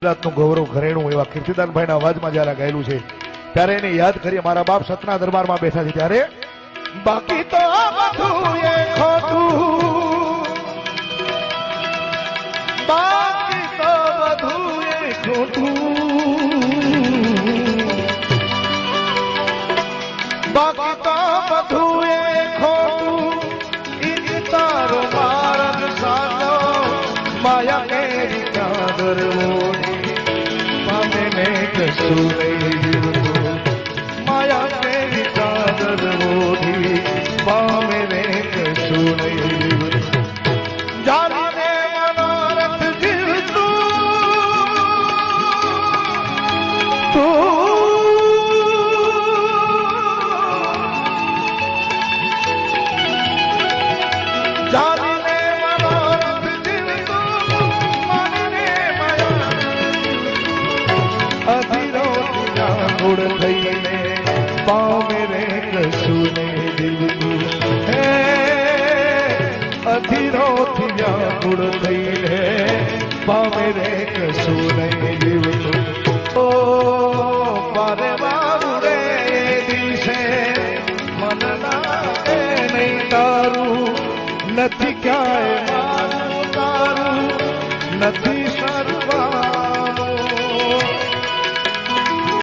ગુજરાતનું ગૌરવ ઘરેણું એવા કીર્તિદાનભાઈના અવાજમાં જ્યારે ગાયેલું છે ત્યારે એને યાદ કરીએ. મારા બાપ સતના દરબારમાં બેઠા છે ત્યારે બાકી તો બધું એ ખોટું, બાકી તો બધું એ ખોટું, બાકી તો બધું એ ખોટું, ઈજ તારો માર્ગ સાચો, માયા કેરી ચાદર ઓઢી પામે ને કશું નહીં જીવતું, માયા કેરી ચાદર ઓઢી પામે ને કશું નહીં જીવતું, જાણીને મનોરથ જીવતું તું, જાણીને મનોરથ જીવતું માનીને માયા અધીરો ગુણ થઈને પામે રે કશું નહીં જીવતું, હે અધીરો ગુણ થઈને પામે રે કશું નહીં જીવતું. ઓ પારે બાબુ રે દિવસે મન લાગે નહીં તારું, નથી ક્યાંય મારું તારું, નથી